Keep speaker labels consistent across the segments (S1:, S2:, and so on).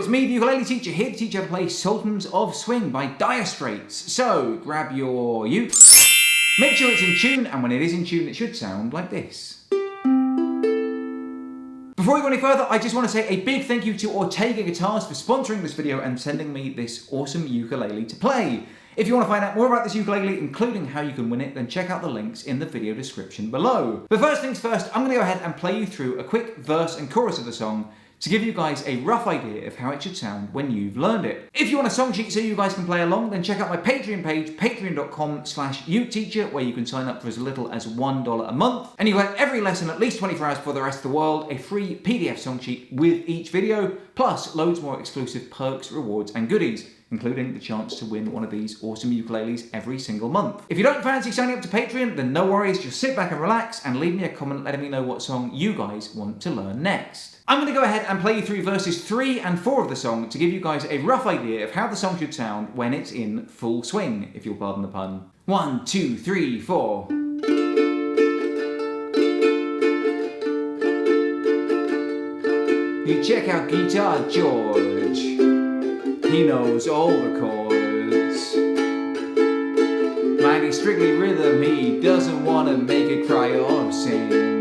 S1: it's me, the ukulele teacher, here to teach you how to play Sultans of Swing by Dire Straits. So, grab your uke, make sure it's in tune, and when it is in tune, it should sound like this. Before we go any further, I just want to say a big thank you to Ortega Guitars for sponsoring this video and sending me this awesome ukulele to play. If you want to find out more about this ukulele, including how you can win it, then check out the links in the video description below. But first things first, I'm going to go ahead and play you through a quick verse and chorus of the song to give you guys a rough idea of how it should sound when you've learned it. If you want a song sheet so you guys can play along, then check out my Patreon page, patreon.com/uketeacher, where you can sign up for as little as $1 a month. And you get every lesson at least 24 hours before the rest of the world, a free PDF song sheet with each video, plus loads more exclusive perks, rewards, and goodies, including the chance to win one of these awesome ukuleles every single month. If you don't fancy signing up to Patreon, then no worries, just sit back and relax and leave me a comment letting me know what song you guys want to learn next. I'm going to go ahead and play you through verses 3 and 4 of the song to give you guys a rough idea of how the song should sound when it's in full swing, if you'll pardon the pun. 1, 2, 3, 4. You check out Guitar George. He knows all the chords. Mighty strictly rhythm, he doesn't want to make it cry or sing.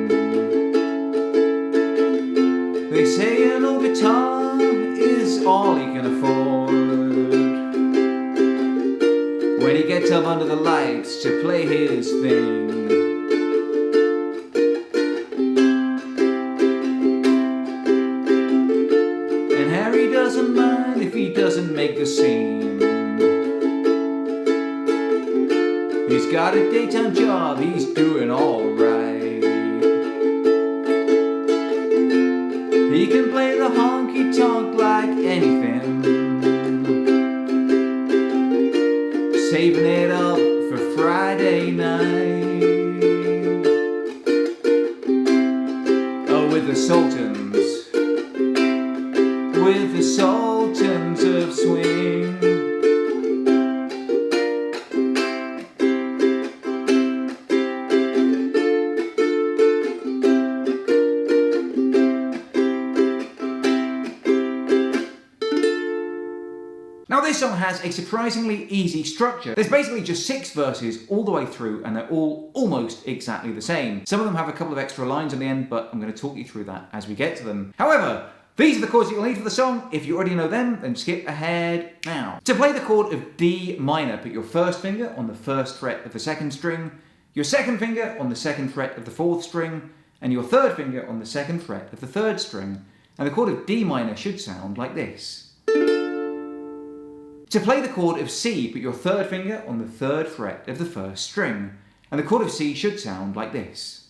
S1: They say an old guitar is all he can afford. When he gets up under the lights to play his thing, and Harry doesn't mind if he doesn't make the scene. He's got a daytime job, he's doing alright. He can play the honky-tonk like anything, saving it up for Friday night. Oh, with the Sultans of Swing. Now this song has a surprisingly easy structure. There's basically just 6 verses all the way through, and they're all almost exactly the same. Some of them have a couple of extra lines on the end, but I'm going to talk you through that as we get to them. However, these are the chords that you'll need for the song. If you already know them, then skip ahead now. To play the chord of D minor, put your first finger on the first fret of the second string, your second finger on the second fret of the fourth string, and your third finger on the second fret of the third string. And the chord of D minor should sound like this. To play the chord of C, put your third finger on the third fret of the first string, and the chord of C should sound like this.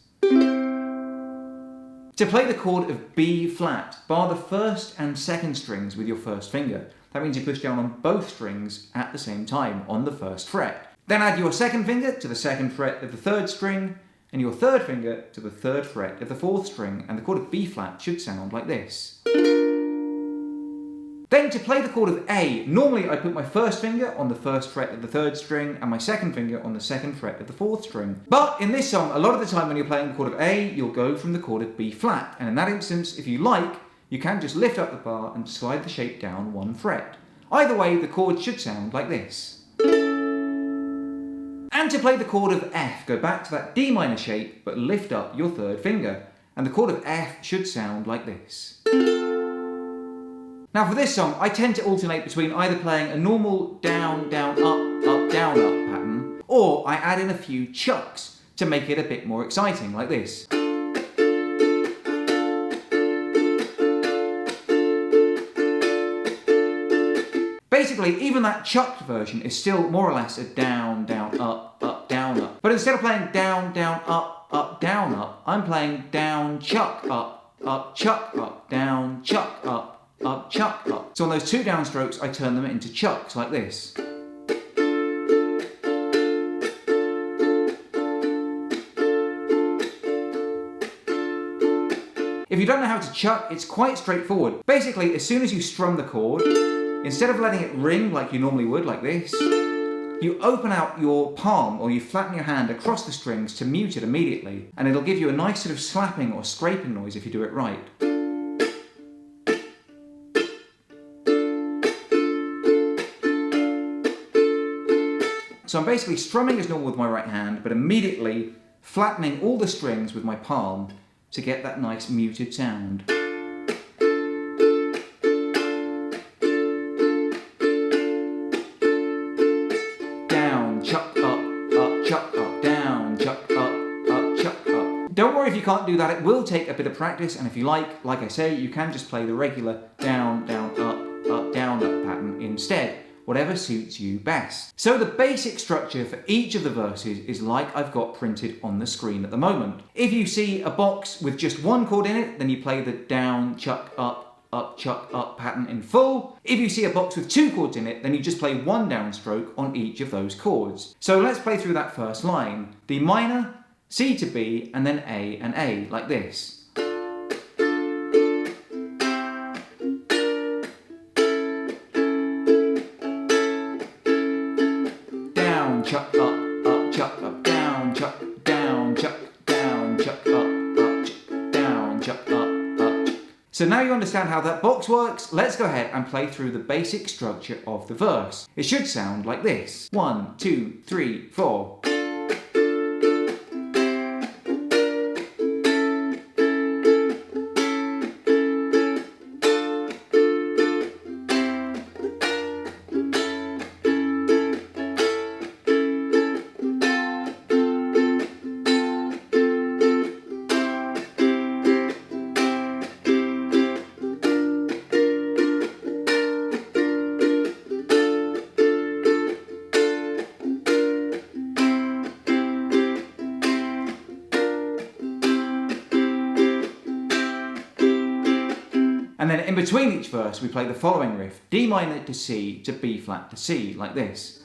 S1: To play the chord of B flat, bar the first and second strings with your first finger. That means you push down on both strings at the same time on the first fret. Then add your second finger to the second fret of the third string, and your third finger to the third fret of the fourth string, and the chord of B flat should sound like this. Then to play the chord of A, normally I put my first finger on the first fret of the third string and my second finger on the second fret of the fourth string. But in this song, a lot of the time when you're playing the chord of A, you'll go from the chord of B flat. And in that instance, if you like, you can just lift up the bar and slide the shape down 1 fret. Either way, the chord should sound like this. And to play the chord of F, go back to that D minor shape, but lift up your third finger. And the chord of F should sound like this. Now for this song, I tend to alternate between either playing a normal down, down, up, down, up pattern, or I add in a few chucks to make it a bit more exciting, like this. Basically, even that chucked version is still more or less a down, down, up, down, up. But instead of playing down, down, up, down, up, I'm playing down, chuck, up, chuck, up, down, chuck, up, chuck, up. So on those 2 downstrokes, I turn them into chucks, like this. If you don't know how to chuck, it's quite straightforward. Basically, as soon as you strum the chord, instead of letting it ring like you normally would, like this, you open out your palm or you flatten your hand across the strings to mute it immediately, and it'll give you a nice sort of slapping or scraping noise if you do it right. So I'm basically strumming as normal with my right hand, but immediately flattening all the strings with my palm to get that nice muted sound. Down, chuck, up, chuck, up, down, chuck, up, chuck, up. Don't worry if you can't do that, it will take a bit of practice, and if you like I say, you can just play the regular down, down, up, down, up pattern instead. Whatever suits you best. So the basic structure for each of the verses is like I've got printed on the screen at the moment. If you see a box with just one chord in it, then you play the down, chuck, chuck, up pattern in full. If you see a box with two chords in it, then you just play one downstroke on each of those chords. So let's play through that first line. D minor, C to B, and then A and A, like this. Chuck, up, down, chuck, down, chuck, down, chuck, chuck, down, chuck, up. So now you understand how that box works, let's go ahead and play through the basic structure of the verse. It should sound like this. 1, 2, 3, 4. And then in between each verse, we play the following riff, D minor to C to B flat to C, like this.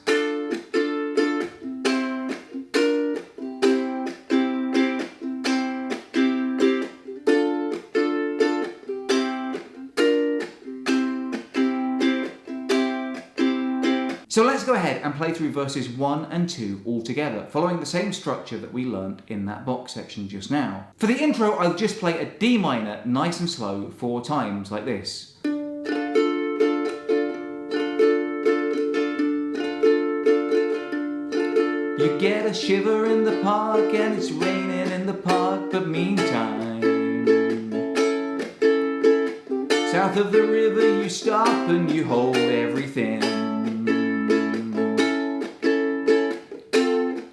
S1: So let's go ahead and play through verses 1 and 2 all together, following the same structure that we learnt in that box section just now. For the intro, I'll just play a D minor nice and slow 4 times, like this. You get a shiver in the park and it's raining in the park, but meantime, south of the river you stop and you hold everything.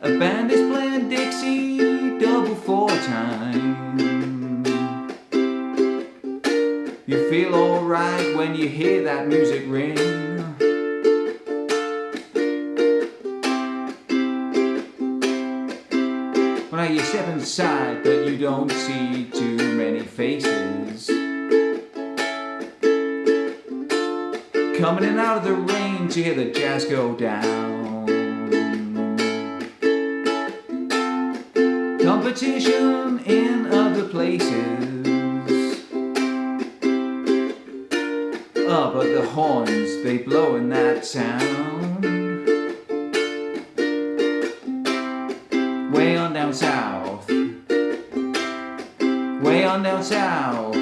S1: A band is playing Dixie double 4 times. You feel alright when you hear that music ring. Well, now you step inside but you don't see too many faces. Coming in out of the rain to hear the jazz go down. Competition in other places. Oh, but the horns, they blowing that sound. Way on down south. Way on down south.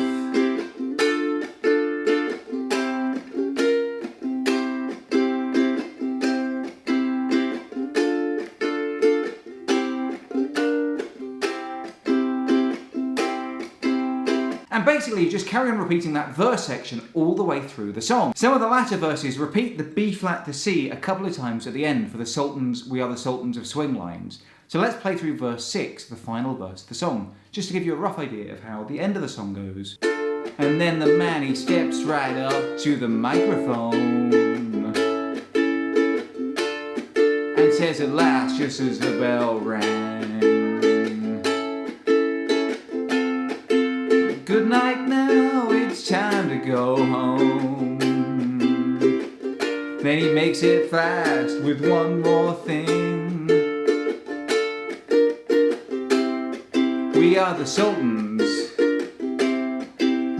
S1: And basically you just carry on repeating that verse section all the way through the song. Some of the latter verses repeat the B flat to C a couple of times at the end for the Sultans, We Are the Sultans of Swing lines. So let's play through verse 6, the final verse of the song, just to give you a rough idea of how the end of the song goes. And then the man, he steps right up to the microphone and says at last, just as the bell rang, good night now, it's time to go home. Then he makes it fast with one more thing. We are the Sultans.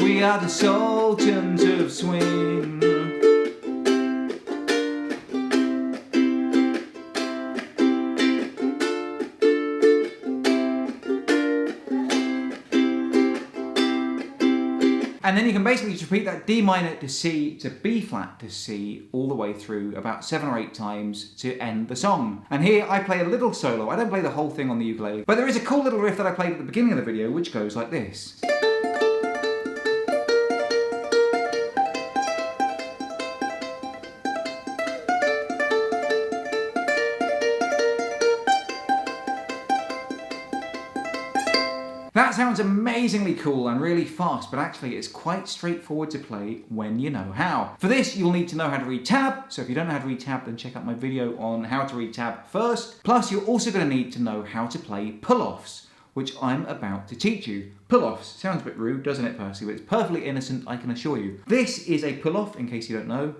S1: We are the Sultans of Swing. And then you can basically just repeat that D minor to C to B flat to C all the way through about 7 or 8 times to end the song. And here I play a little solo. I don't play the whole thing on the ukulele, but there is a cool little riff that I played at the beginning of the video which goes like this. That sounds amazingly cool and really fast, but actually it's quite straightforward to play when you know how. For this, you'll need to know how to read tab, so if you don't know how to read tab, then check out my video on how to read tab first. Plus, you're also going to need to know how to play pull-offs, which I'm about to teach you. Pull-offs, sounds a bit rude, doesn't it, Percy? But it's perfectly innocent, I can assure you. This is a pull-off, in case you don't know.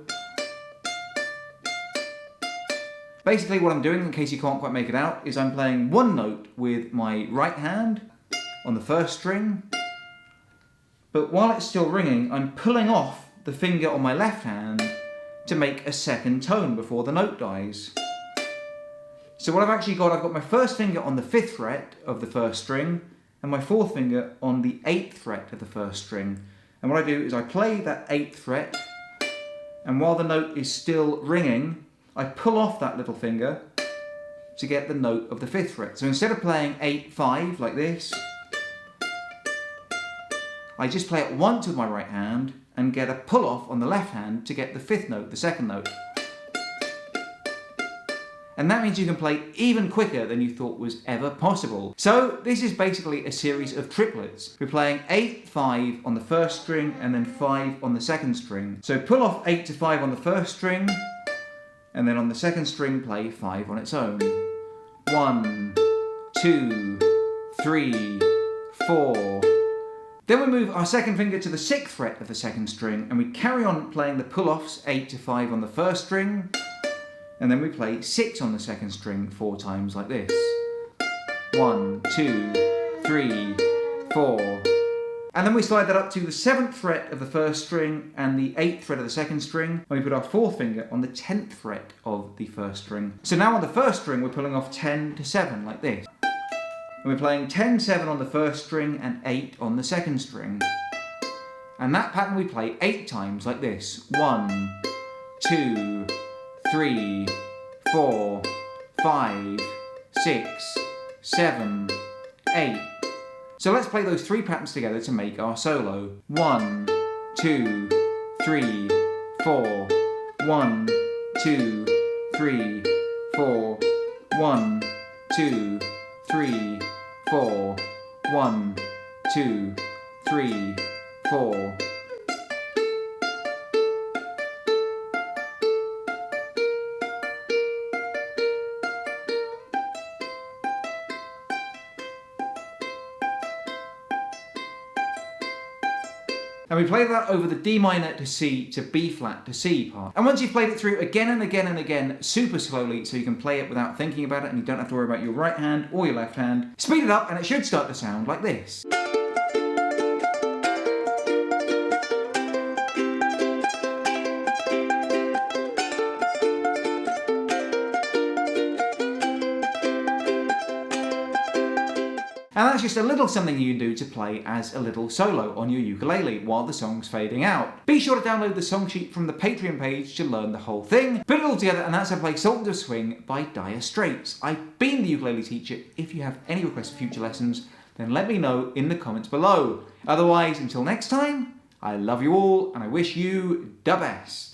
S1: Basically, what I'm doing, in case you can't quite make it out, is I'm playing one note with my right hand on the first string, but while it's still ringing, I'm pulling off the finger on my left hand to make a second tone before the note dies. So what I've got my first finger on the 5th fret of the first string, and my 4th finger on the 8th fret of the first string. And what I do is I play that 8th fret, and while the note is still ringing, I pull off that little finger to get the note of the 5th fret. So instead of playing 8-5 like this, I just play it once with my right hand and get a pull off on the left hand to get the 5th note, the second note. And that means you can play even quicker than you thought was ever possible. So this is basically a series of triplets. We're playing 8-5 on the first string and then 5 on the second string. So pull off 8 to 5 on the first string, and then on the second string play 5 on its own. 1, 2, 3, 4. Then we move our second finger to the 6th fret of the second string, and we carry on playing the pull-offs 8 to 5 on the first string, and then we play 6 on the second string 4 times like this. 1, 2, 3, 4. And then we slide that up to the 7th fret of the first string and the 8th fret of the second string, and we put our 4th finger on the 10th fret of the first string. So now on the first string we're pulling off 10 to 7 like this. And we're playing 10-7 on the first string and 8 on the second string. And that pattern we play 8 times like this. 1, 2, 3, 4, 5, 6, 7, 8. So let's play those 3 patterns together to make our solo. 1, 2, 3, 4. 1, 2, 3, 4. 1, 2, 3, 4. 1, 2, 3, 4. And we play that over the D minor to C to B flat to C part. And once you've played it through again and again and again, super slowly, so you can play it without thinking about it and you don't have to worry about your right hand or your left hand, speed it up and it should start to sound like this. And that's just a little something you can do to play as a little solo on your ukulele while the song's fading out. Be sure to download the song sheet from the Patreon page to learn the whole thing. Put it all together, and that's how to play Sultans of Swing by Dire Straits. I've been the ukulele teacher. If you have any requests for future lessons, then let me know in the comments below. Otherwise, until next time, I love you all and I wish you the best.